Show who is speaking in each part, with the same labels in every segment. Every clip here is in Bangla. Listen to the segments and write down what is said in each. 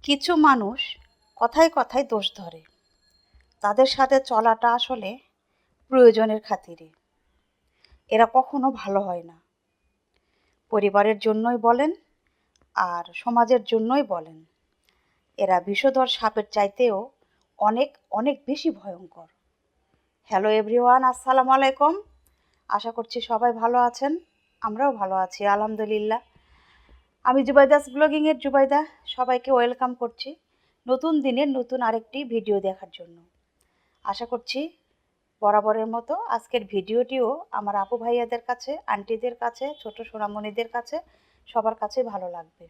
Speaker 1: কিছু মানুষ কথায় কথায় দোষ ধরে, তাদের সাথে চলাটা আসলে প্রয়োজনের খাতিরে। এরা কখনো ভালো হয় না, পরিবারের জন্যই বলেন আর সমাজের জন্যই বলেন। এরা বিষধর সাপের চাইতেও অনেক অনেক বেশি ভয়ঙ্কর। হ্যালো এভরিওয়ান, আসসালামু আলাইকুম। আশা করছি সবাই ভালো আছেন, আমরাও ভালো আছি আলহামদুলিল্লাহ। আমি জুবাইদাস ব্লগিংয়ের জুবাইদা, সবাইকে ওয়েলকাম করছি নতুন দিনের নতুন আরেকটি ভিডিও দেখার জন্য। আশা করছি বরাবরের মতো আজকের ভিডিওটিও আমার আপু ভাইয়াদের কাছে, আন্টিদের কাছে, ছোট সোনামণিদের কাছে, সবার কাছে ভালো লাগবে।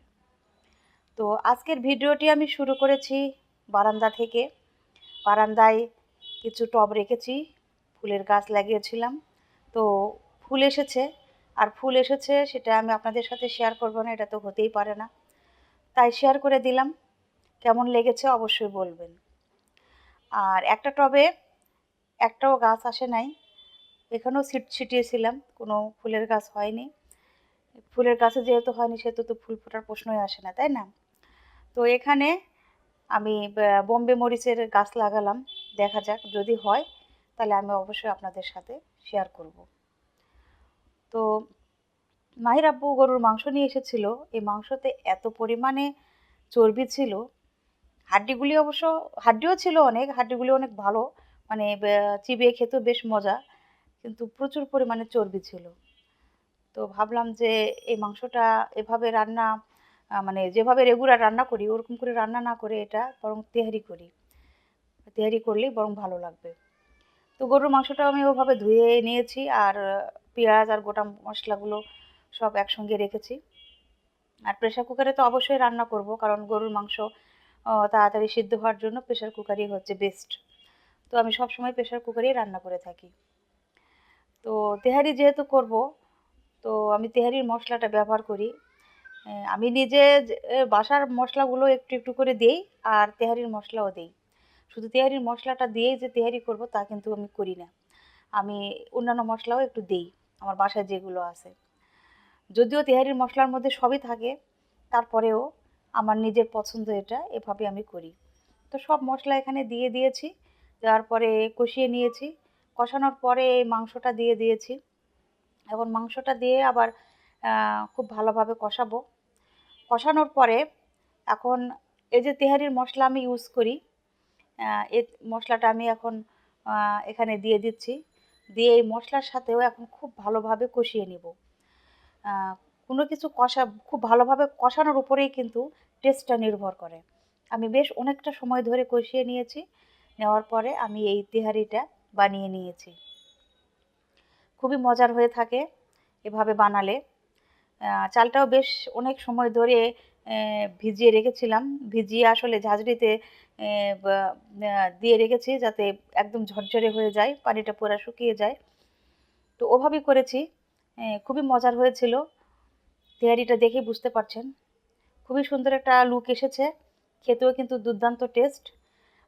Speaker 1: তো আজকের ভিডিওটি আমি শুরু করেছি বারান্দা থেকে। বারান্দায় কিছু টব রেখেছি, ফুলের গাছ লাগিয়েছিলাম। তো ফুল এসেছে, আর ফুল এসেছে সেটা আমি আপনাদের সাথে শেয়ার করব না, এটা তো হতেই পারে না, তাই শেয়ার করে দিলাম। কেমন লেগেছে অবশ্যই বলবেন। আর একটা টবে একটাও গাছ আসে নাই, এখানেও সিট ছিটিয়েছিলাম, কোনো ফুলের গাছ হয়নি। ফুলের গাছে যেহেতু হয়নি সেহেতু তো ফুল ফোটার প্রশ্নই আসে না, তাই না? তো এখানে আমি বোম্বে মরিচের গাছ লাগালাম, দেখা যাক যদি হয় তাহলে আমি অবশ্যই আপনাদের সাথে শেয়ার করব। তো মাহির আব্বু গরুর মাংস নিয়ে এসেছিল, এই মাংসতে এত পরিমাণে চর্বি ছিল, হাড্ডিগুলি অবশ্য, হাড্ডিও ছিল অনেক, হাড্ডিগুলি অনেক ভালো, মানে চিবিয়ে খেতেও বেশ মজা, কিন্তু প্রচুর পরিমাণে চর্বি ছিল। তো ভাবলাম যে এই মাংসটা এভাবে রান্না, মানে যেভাবে রেগুলার রান্না করি ওরকম করে রান্না না করে এটা বরং তেহারি করি, তেহারি করলেই বরং ভালো লাগবে। তো গরুর মাংসটা আমি ওভাবে ধুয়ে নিয়েছি, আর পেঁয়াজ আর গোটা মশলাগুলো সব একসঙ্গে রেখেছি। আর প্রেশার কুকারে তো অবশ্যই রান্না করব, কারণ গরুর মাংস তাড়াতাড়ি সিদ্ধ হওয়ার জন্য প্রেশার কুকারই হচ্ছে বেস্ট। তো আমি সবসময় প্রেশার কুকারেই রান্না করে থাকি। তো তেহারি যেহেতু করব, তো আমি তেহারির মশলাটা ব্যবহার করি। আমি নিজে বাসার মশলাগুলো একটু একটু করে দিই, আর তেহারির মশলাও দিই। শুধু তেহারির মশলাটা দিয়েই যে তেহারি করব তা কিন্তু আমি করি না, আমি অন্যান্য মশলাও একটু দিই আমার বাসায় যেগুলো আছে। যদিও তেহারির মশলার মধ্যে সবই থাকে, তারপরেও আমার নিজের পছন্দ, এটা এভাবে আমি করি। তো সব মশলা এখানে দিয়ে দিয়েছি, দেওয়ার পরে কষিয়ে নিয়েছি। কষানোর পরে এই মাংসটা দিয়ে দিয়েছি। এখন মাংসটা দিয়ে আবার খুব ভালোভাবে কষাবো। কষানোর পরে এখন এই যে তেহারির মশলা আমি ইউজ করি, এই মশলাটা আমি এখন এখানে দিয়ে দিচ্ছি। দিয়ে এই মশলার সাথেও এখন খুব ভালোভাবে কষিয়ে নিব। কোনো কিছু খুব ভালোভাবে কষানোর উপরেই কিন্তু টেস্টটা নির্ভর করে। আমি বেশ অনেকটা সময় ধরে কষিয়ে নিয়েছি, নেওয়ার পরে আমি এই তেহারিটা বানিয়ে নিয়েছি। খুবই মজার হয়ে থাকে এভাবে বানালে। চালটাও বেশ অনেক সময় ধরে ভিজিয়ে রেখেছিলাম, ভিজিয়ে আসলে ঝাঁঝরিতে দিয়ে রেখেছি যাতে একদম ঝরঝরে হয়ে যায়, পানিটা পুরো শুকিয়ে যায়। তো ওভাবেই করেছি, খুবই মজার হয়েছিল। তেহারিটা দেখে বুঝতে পারছেন খুবই সুন্দর একটা লুক এসেছে, খেতেও কিন্তু দুর্দান্ত টেস্ট।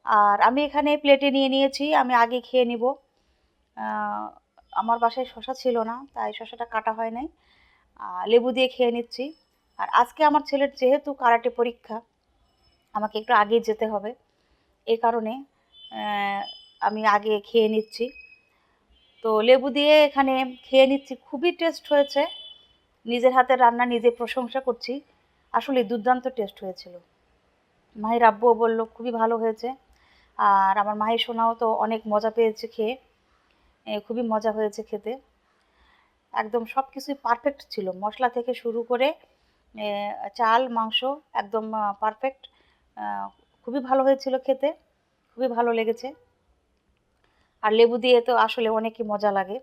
Speaker 1: আর আমি এখানে প্লেটে নিয়ে নিয়েছি, আমি আগে খেয়ে নিব। আমার বাসায় শশা ছিল না, তাই শশাটা কাটা হয় নাই, লেবু দিয়ে খেয়ে নিচ্ছি। আর আজকে আমার ছেলের যেহেতু কারাটে পরীক্ষা, আমাকে একটু আগে যেতে হবে, এই কারণে আমি আগে খেয়ে নিচ্ছি। তো লেবু দিয়ে এখানে খেয়ে নিচ্ছি, খুবই টেস্ট হয়েছে। নিজের হাতের রান্না নিজে প্রশংসা করছি, আসলে দুর্দান্ত টেস্ট হয়েছিল। মাহির আব্বুও বলল খুবই ভালো হয়েছে, আর আমার মাহির সোনাও তো অনেক মজা পেয়েছে খেয়ে, খুবই মজা হয়েছে খেতে। একদম সব কিছুই পারফেক্ট ছিল, মশলা থেকে শুরু করে চাল মাংস একদম পারফেক্ট। খুবই ভালো হয়েছিল খেতে, খুবই ভালো লেগেছে। আর লেবু দিয়ে তো আসলে অনেকই মজা লাগে।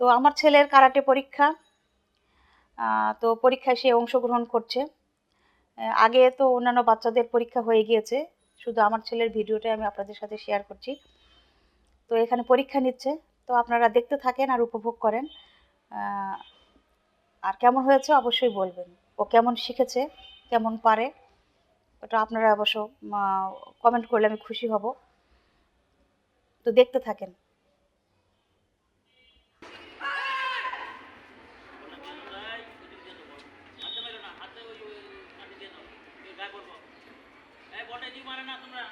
Speaker 1: তো আমার ছেলের কারাটে পরীক্ষা, তো পরীক্ষায় সে অংশগ্রহণ করছে। আগে তো অন্যান্য বাচ্চাদের পরীক্ষা হয়ে গিয়েছে, শুধু আমার ছেলের ভিডিওটাই আমি আপনাদের সাথে শেয়ার করছি। তো এখানে পরীক্ষা নিচ্ছে, তো আপনারা দেখতে থাকেন আর উপভোগ করেন। আর কেমন হয়েছে অবশ্যই বলবেন, ও কেমন শিখেছে, কেমন পারে, ওটা আপনারা অবশ্য কমেন্ট করলে আমি খুশি হব। তো দেখতে থাকেন।
Speaker 2: বটে দি মারে না তোমরা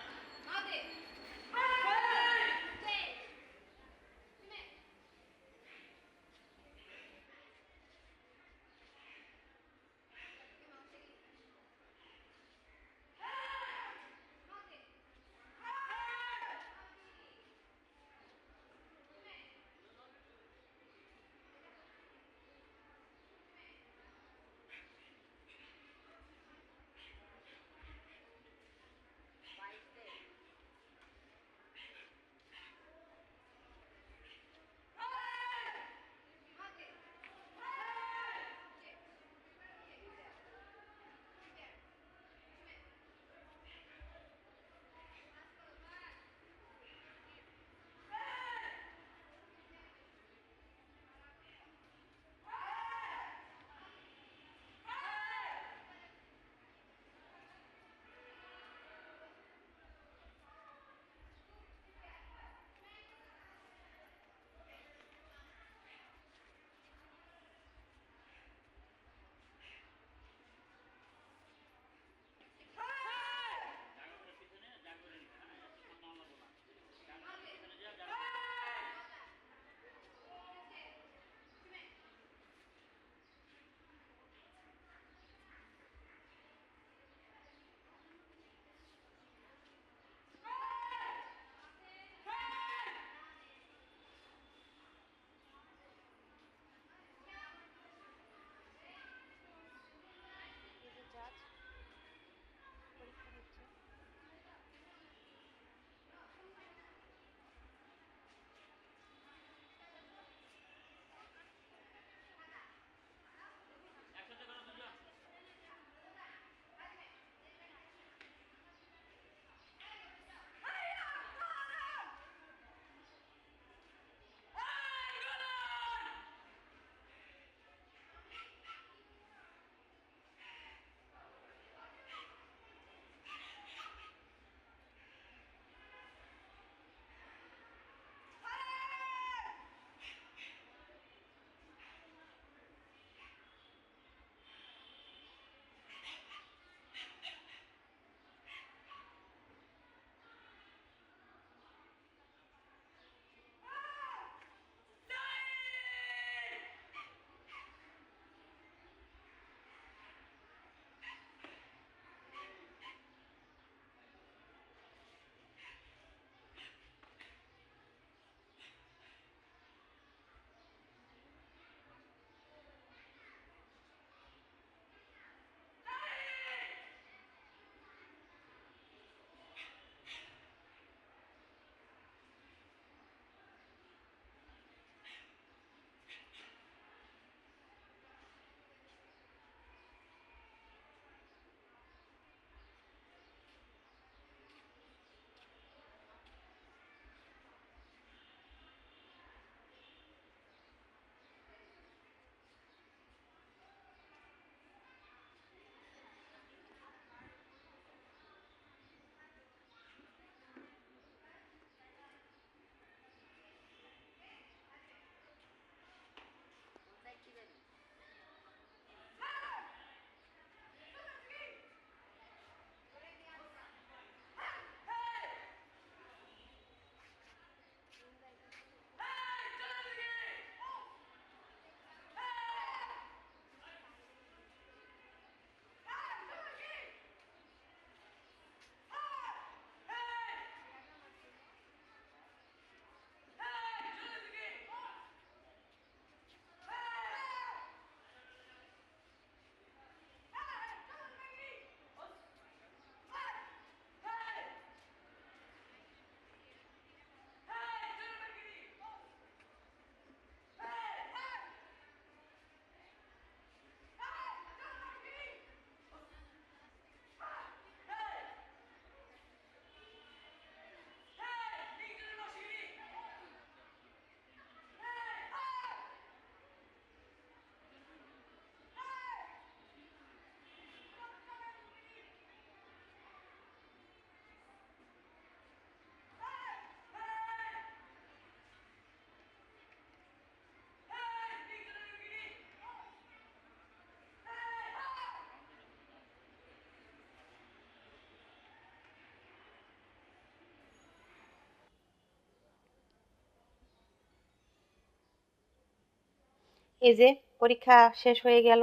Speaker 1: এই যে পরীক্ষা শেষ হয়ে গেল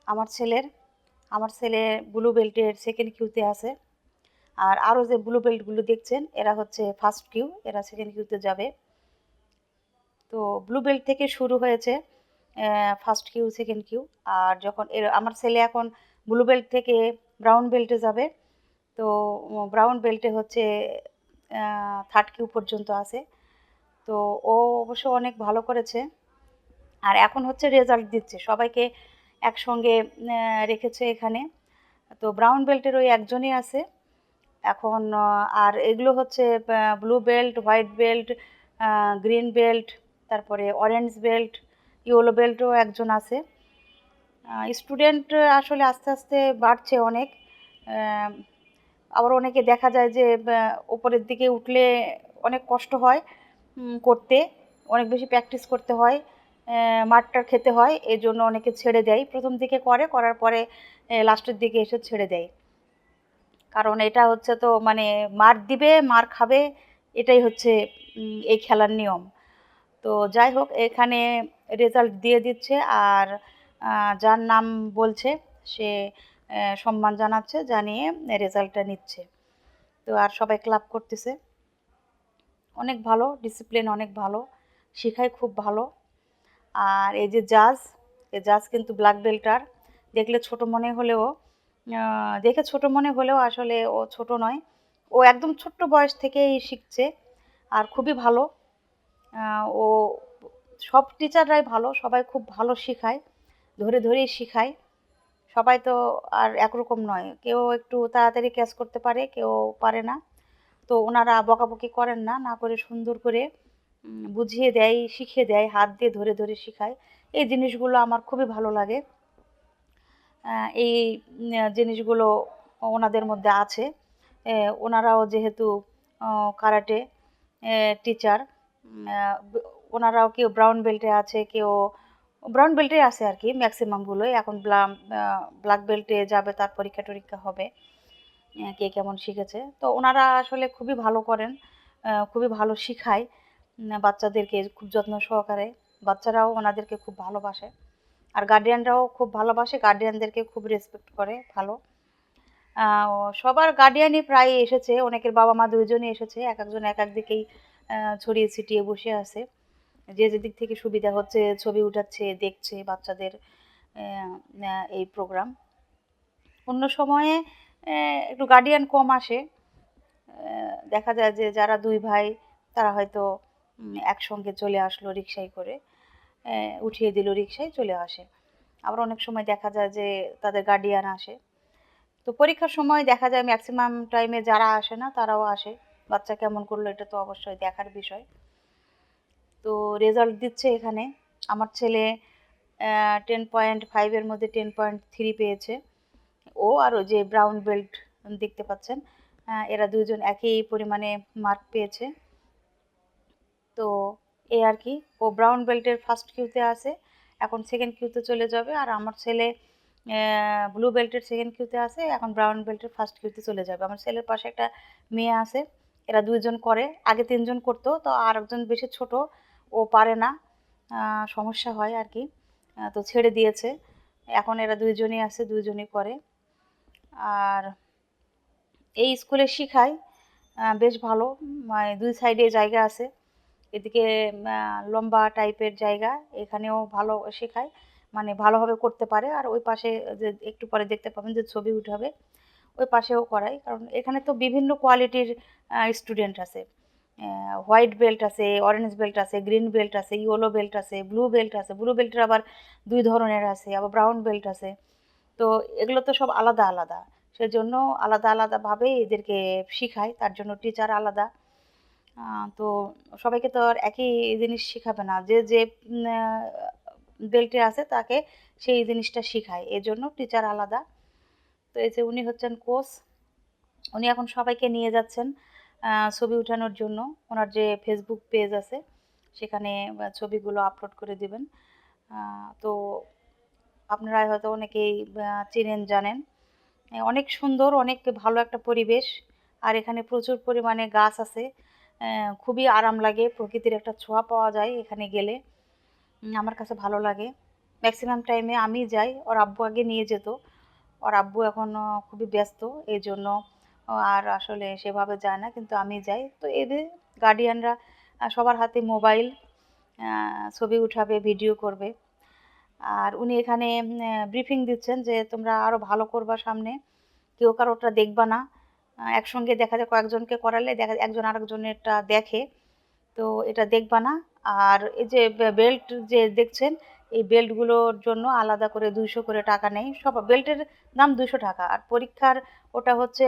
Speaker 1: আমার ছেলে ব্লু বেল্টের সেকেন্ড কিউতে আছে। আর আরও যে ব্লু বেল্টগুলো দেখছেন এরা হচ্ছে ফার্স্ট কিউ, এরা সেকেন্ড কিউতে যাবে। তো ব্লু বেল্ট থেকে শুরু হয়েছে ফার্স্ট কিউ সেকেন্ড কিউ। আর যখন আমার ছেলে এখন ব্লু বেল্ট থেকে ব্রাউন বেল্টে যাবে। তো ব্রাউন বেল্টে হচ্ছে থার্ড কিউ পর্যন্ত আছে। তো ও অবশ্য অনেক ভালো করেছে। আর এখন হচ্ছে রেজাল্ট দিচ্ছে, সবাইকে একসঙ্গে রেখেছে এখানে। তো ব্রাউন বেল্টের ওই একজনই আছে এখন। আর এগুলো হচ্ছে blue belt, white belt, green belt, তারপরে অরেঞ্জ বেল্ট, ইয়েলো বেল্টও একজন আছে। স্টুডেন্ট আসলে আস্তে আস্তে বাড়ছে অনেক। আবার অনেকে দেখা যায় যে উপরের দিকে উঠলে অনেক কষ্ট হয় করতে, অনেক বেশি প্র্যাকটিস করতে হয়, মারটার খেতে হয়, এই জন্য অনেকে ছেড়ে দেয়। প্রথম দিকে করার পরে লাস্টের দিকে এসে ছেড়ে দেয়। কারণ এটা হচ্ছে তো মানে মার দিবে, মার খাবে, এটাই হচ্ছে এই খেলার নিয়ম। তো যাই হোক, এখানে রেজাল্ট দিয়ে দিচ্ছে। আর যার নাম বলছে সে সম্মান জানাচ্ছে, জানিয়ে রেজাল্টটা নিচ্ছে। তো আর সবাই ক্লাব করতেছে। অনেক ভালো, ডিসিপ্লিন অনেক ভালো, শেখায় খুব ভালো। আর এই যে জাজ কিন্তু ব্ল্যাক বেল্টার। দেখলে ছোট মনে হলেও দেখে ছোট মনে হলেও আসলে ও ছোট নয়, ও একদম ছোট্ট বয়স থেকেই শিখছে। আর খুবই ভালো। ও সব টিচাররাই ভালো, সবাই খুব ভালো শেখায়, ধরে ধরেই শেখায়। সবাই তো আর একরকম নয়, কেউ একটু তাড়াতাড়ি ক্যাচ করতে পারে, কেউ পারে না। তো ওনারা বকাবকি করেন না, না করে সুন্দর করে বুঝিয়ে দেয়, শিখিয়ে দেয়, হাত দিয়ে ধরে ধরে শেখায়। এই জিনিসগুলো আমার খুবই ভালো লাগে। এই জিনিসগুলো ওনাদের মধ্যে আছে। ওনারাও যেহেতু কারাটে টিচার, ওনারাও কেউ ব্রাউন বেল্টে আছে, কেউ ব্রাউন বেল্টে আছে আর কি ম্যাক্সিমামগুলোই। এখন ব্ল্যাক বেল্টে যাবে, তার পরীক্ষা টরীক্ষা হবে, কে কেমন শিখেছে। তো ওনারা আসলে খুবই ভালো করেন, খুবই ভালো শিখায় বাচ্চাদেরকে খুব যত্ন সহকারে। বাচ্চারাও ওনাদেরকে খুব ভালোবাসে, আর গার্ডিয়ানরাও খুব ভালোবাসে, গার্ডিয়ানদেরকে খুব রেসপেক্ট করে, ভালো। সবার গার্ডিয়ানই প্রায় এসেছে, অনেকের বাবা মা দুইজনই এসেছে, এক একজন এক এক দিকেই ছড়িয়ে ছিটিয়ে বসে আছে। যে যেদিক থেকে সুবিধা হচ্ছে ছবি উঠাচ্ছে, দেখছে বাচ্চাদের এই প্রোগ্রাম। অন্য সময়ে একটু গার্ডিয়ান কম আসে। দেখা যায় যে যারা দুই ভাই তারা হয়তো একসঙ্গে চলে আসলো রিক্সায় করে, উঠিয়ে দিল, রিক্সায় চলে আসে। আবার অনেক সময় দেখা যায় যে তাদের গার্ডিয়ান আসে। তো পরীক্ষার সময় দেখা যায় ম্যাক্সিমাম টাইমে যারা আসে না তারাও আসে। বাচ্চা কেমন করলো এটা তো অবশ্যই দেখার বিষয়। তো রেজাল্ট দিচ্ছে এখানে। আমার ছেলে 10.5 এর মধ্যে 10.3 পেয়েছে। ও আর ওই যে ব্রাউন বেল্ট দেখতে পাচ্ছেন, এরা দুজন একই পরিমাণে মার্ক পেয়েছে। তো এই আর কি, ও ব্রাউন বেল্টের ফার্স্ট কিউতে আছে, এখন সেকেন্ড কিউতে চলে যাবে। আর আমার ছেলে ব্লু বেল্টের সেকেন্ড কিউতে আছে, এখন ব্রাউন বেল্টের ফার্স্ট কিউতে চলে যাবে। আমার ছেলের পাশে একটা মেয়ে আছে, এরা দুইজন করে, আগে তিনজন করতো, তো আর একজন বেশি ছোট, ও পারে না, সমস্যা হয় আর কি, তো ছেড়ে দিয়েছে। এখন এরা দুইজনই আছে, দুইজনই করে। আর এই স্কুলে শিখায় বেশ ভালো, মানে দুই সাইডে জায়গা আছে, এদিকে লম্বা টাইপের জায়গা, এখানেও ভালো শেখায়, মানে ভালোভাবে করতে পারে। আর ওই পাশে যে একটু পরে দেখতে পাবেন যে ছবি উঠাবে, ওই পাশেও করাই, কারণ এখানে তো বিভিন্ন কোয়ালিটির স্টুডেন্ট আছে। হোয়াইট বেল্ট আছে, অরেঞ্জ বেল্ট আছে, গ্রিন বেল্ট আছে, ইয়েলো বেল্ট আছে, ব্লু বেল্ট আছে, ব্লু বেল্টের আবার দুই ধরনের আছে, আবার ব্রাউন বেল্ট আছে। তো এগুলো তো সব আলাদা আলাদা, সেজন্য আলাদা আলাদাভাবেই এদেরকে শিখায়, তার জন্য টিচার আলাদা। তো সবাইকে তো আর একই জিনিস শেখাবে না, যে যে বেল্টে আছে তাকে সেই জিনিসটা শেখায়, এজন্য টিচার আলাদা। তো এই যে উনি হচ্ছেন কোচ, উনি এখন সবাইকে নিয়ে যাচ্ছেন ছবি উঠানোর জন্য। ওনার যে ফেসবুক পেজ আছে সেখানে ছবিগুলো আপলোড করে দিবেন। তো আপনারা হয়তো অনেকেই চেনেন, জানেন। অনেক সুন্দর, অনেক ভালো একটা পরিবেশ। আর এখানে প্রচুর পরিমাণে গাছ আছে, খুবই আরাম লাগে, প্রকৃতির একটা ছোঁয়া পাওয়া যায় এখানে গেলে। আমার কাছে ভালো লাগে। ম্যাক্সিমাম টাইমে আমিই যাই, ওর আব্বু আগে নিয়ে যেত। ওর আব্বু এখন খুবই ব্যস্ত, এই জন্য আর আসলে সেভাবে যায় না, কিন্তু আমি যাই। তো এদের গার্ডিয়ানরা সবার হাতে মোবাইল, ছবি উঠাবে, ভিডিও করবে। আর উনি এখানে ব্রিফিং দিচ্ছেন যে তোমরা আরও ভালো করবা সামনে, কেউ কারোরটা দেখবা না। একসঙ্গে দেখা যায় কয়েকজনকে করালে দেখা যায় একজন আরেকজনেরটা দেখে, তো এটা দেখবা না। আর এই যে বেল্ট যে দেখছেন, এই বেল্টগুলোর জন্য আলাদা করে 200 করে টাকা নেয়। সব বেল্টের দাম 200 টাকা। আর পরীক্ষার ওটা হচ্ছে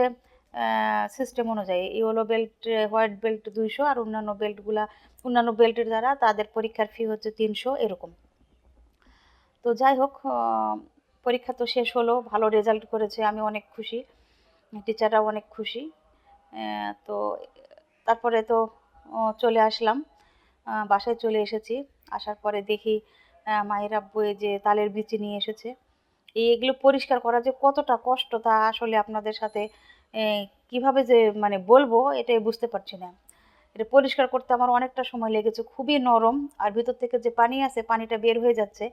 Speaker 1: সিস্টেম অনুযায়ী ইয়েলো বেল্ট, হোয়াইট বেল্ট 200, আর অন্যান্য বেল্টের দ্বারা তাদের পরীক্ষার ফি হচ্ছে 300 এরকম। তো যাই হোক, পরীক্ষা তো শেষ হলো, ভালো রেজাল্ট করেছে, আমি অনেক খুশি, টিচাররাও অনেক খুশি। তো তারপরে তো চলে আসলাম, বাসায় চলে এসেছি। আসার পরে দেখি মায়ের আব্বু এই যে তালের বিচি নিয়ে এসেছে। এগুলো পরিষ্কার করা যে কতটা কষ্ট তা আসলে আপনাদের সাথে কিভাবে যে মানে বলবো এটাই বুঝতে পারছি না। এটা পরিষ্কার করতে আমার অনেকটা সময় লেগেছে, খুবই নরম, আর ভিতর থেকে যে পানি আছে পানিটা বের হয়ে যাচ্ছে।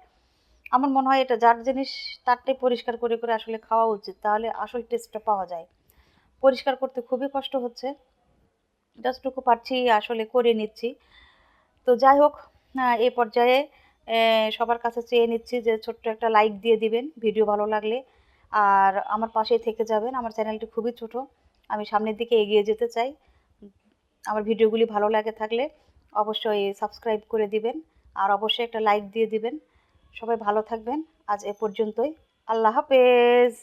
Speaker 1: আমার মনে হয় এটা যার জিনিস তারটাই পরিষ্কার করে করে আসলে খাওয়া উচিত, তাহলে আসল টেস্টটা পাওয়া যায়। পরিষ্কার করতে খুবই কষ্ট হচ্ছে, যতটুকু পারছি আসলে করে নিচ্ছি। তো যাই হোক, এই পর্যায়ে সবার কাছে চেয়ে নিচ্ছি যে ছোট্ট একটা লাইক দিয়ে দিবেন ভিডিও ভালো লাগলে, আর আমার পাশেই থেকে যাবেন। আমার চ্যানেলটি খুবই ছোট, আমি সামনের দিকে এগিয়ে যেতে চাই। আমার ভিডিওগুলি ভালো লাগে থাকলে অবশ্যই সাবস্ক্রাইব করে দিবেন, আর অবশ্যই একটা লাইক দিয়ে দিবেন। সবাই ভালো থাকবেন, আজ এ পর্যন্তই। আল্লাহ হাফেজ।